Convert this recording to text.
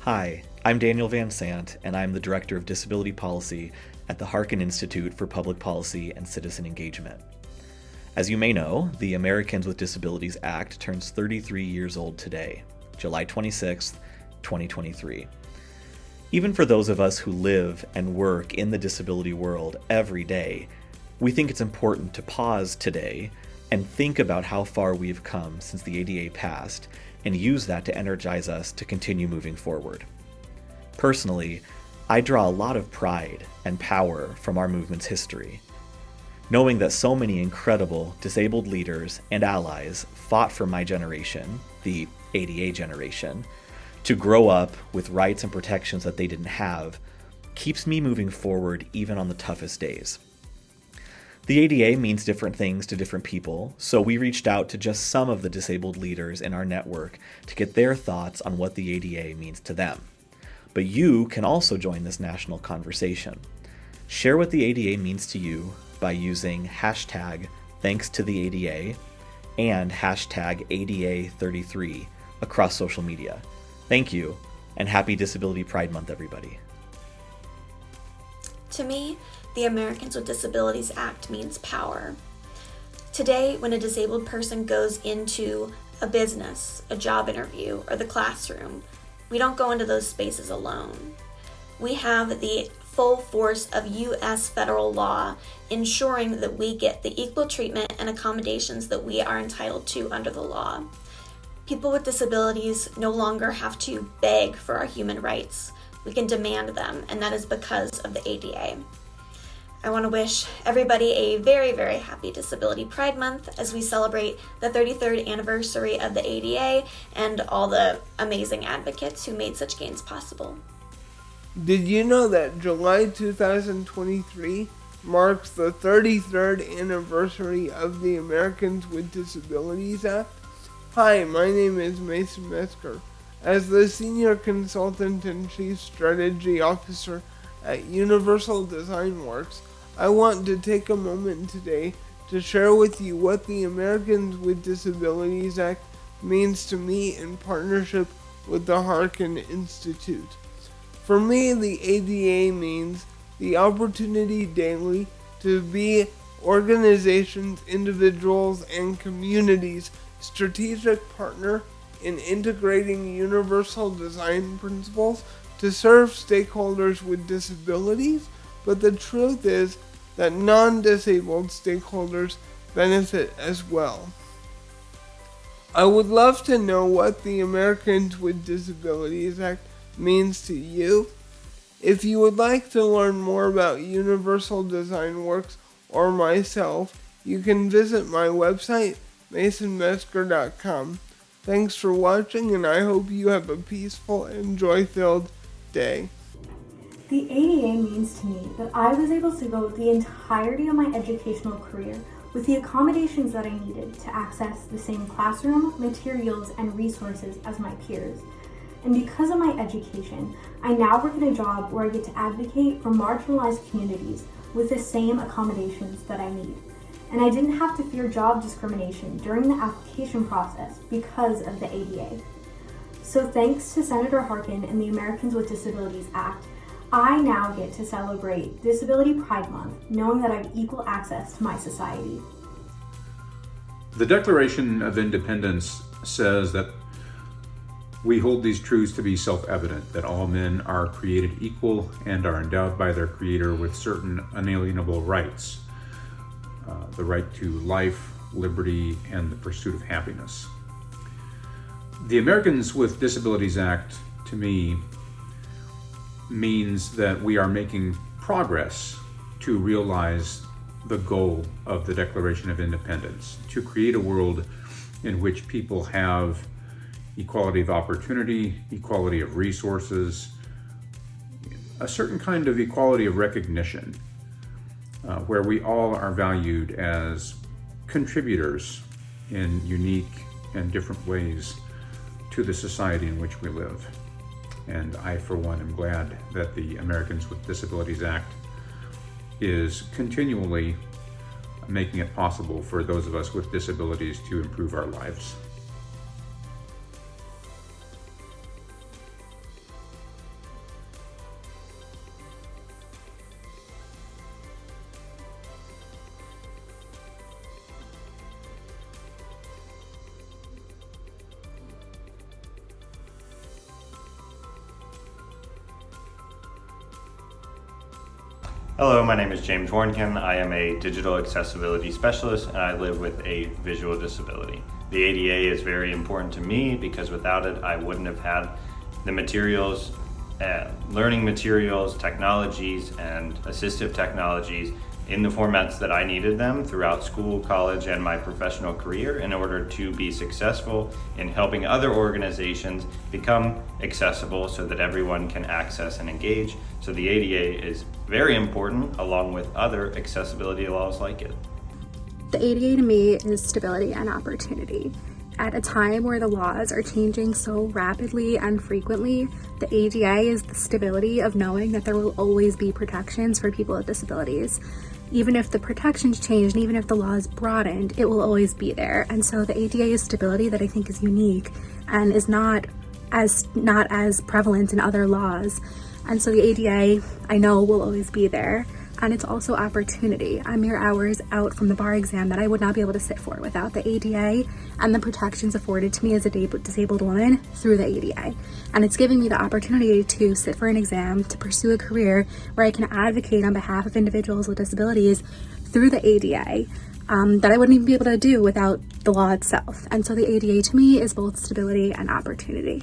Hi, I'm Daniel Van Sant, and I'm the Director of Disability Policy at the Harkin Institute for Public Policy and Citizen Engagement. As you may know, the Americans with Disabilities Act turns 33 years old today, July 26th, 2023. Even for those of us who live and work in the disability world every day, we think it's important to pause today and think about how far we've come since the ADA passed and use that to energize us to continue moving forward. Personally, I draw a lot of pride and power from our movement's history. Knowing that so many incredible disabled leaders and allies fought for my generation, the ADA generation, to grow up with rights and protections that they didn't have, keeps me moving forward even on the toughest days. The ADA means different things to different people, so we reached out to just some of the disabled leaders in our network to get their thoughts on what the ADA means to them. But you can also join this national conversation. Share what the ADA means to you by using hashtag #ThanksToTheADA and hashtag ADA33 across social media. Thank you, and happy Disability Pride Month, everybody. To me, the Americans with Disabilities Act means power. Today, when a disabled person goes into a business, a job interview, or the classroom, we don't go into those spaces alone. We have the full force of U.S. federal law ensuring that we get the equal treatment and accommodations that we are entitled to under the law. People with disabilities no longer have to beg for our human rights. We can demand them, and that is because of the ADA. I want to wish everybody a very, very happy Disability Pride Month as we celebrate the 33rd anniversary of the ADA and all the amazing advocates who made such gains possible. Did you know that July 2023 marks the 33rd anniversary of the Americans with Disabilities Act? Hi, my name is Mason Metzger. As the Senior Consultant and Chief Strategy Officer at Universal Design Works, I want to take a moment today to share with you what the Americans with Disabilities Act means to me in partnership with the Harkin Institute. For me, the ADA means the opportunity daily to be organizations, individuals, and communities' strategic partner in integrating universal design principles to serve stakeholders with disabilities, but the truth is that non-disabled stakeholders benefit as well. I would love to know what the Americans with Disabilities Act means to you. If you would like to learn more about Universal Design Works or myself, you can visit my website, masonmetzger.com. Thanks for watching, and I hope you have a peaceful and joy-filled day. The ADA means to me that I was able to go the entirety of my educational career with the accommodations that I needed to access the same classroom, materials, and resources as my peers. And because of my education, I now work at a job where I get to advocate for marginalized communities with the same accommodations that I need. And I didn't have to fear job discrimination during the application process because of the ADA. So thanks to Senator Harkin and the Americans with Disabilities Act, I now get to celebrate Disability Pride Month, knowing that I have equal access to my society. The Declaration of Independence says that we hold these truths to be self-evident, that all men are created equal and are endowed by their Creator with certain unalienable rights. The right to life, liberty, and the pursuit of happiness. The Americans with Disabilities Act, to me, means that we are making progress to realize the goal of the Declaration of Independence, to create a world in which people have equality of opportunity, equality of resources, a certain kind of equality of recognition, where we all are valued as contributors in unique and different ways to the society in which we live. And I, for one, am glad that the Americans with Disabilities Act is continually making it possible for those of us with disabilities to improve our lives. Hello, my name is James Warnkin. I am a digital accessibility specialist and I live with a visual disability. The ADA is very important to me because without it, I wouldn't have had the materials, learning materials, technologies, and assistive technologies in the formats that I needed them throughout school, college, and my professional career in order to be successful in helping other organizations become accessible so that everyone can access and engage. So the ADA is very important along with other accessibility laws like it. The ADA to me is stability and opportunity. At a time where the laws are changing so rapidly and frequently, the ADA is the stability of knowing that there will always be protections for people with disabilities. Even if the protections changed, and even if the law is broadened, it will always be there. And so the ADA is stability that I think is unique and is not as prevalent in other laws. And so the ADA, I know, will always be there. And it's also opportunity. I'm mere hours out from the bar exam that I would not be able to sit for without the ADA and the protections afforded to me as a disabled woman through the ADA. And it's giving me the opportunity to sit for an exam, to pursue a career where I can advocate on behalf of individuals with disabilities through the ADA that I wouldn't even be able to do without the law itself. And so the ADA to me is both stability and opportunity.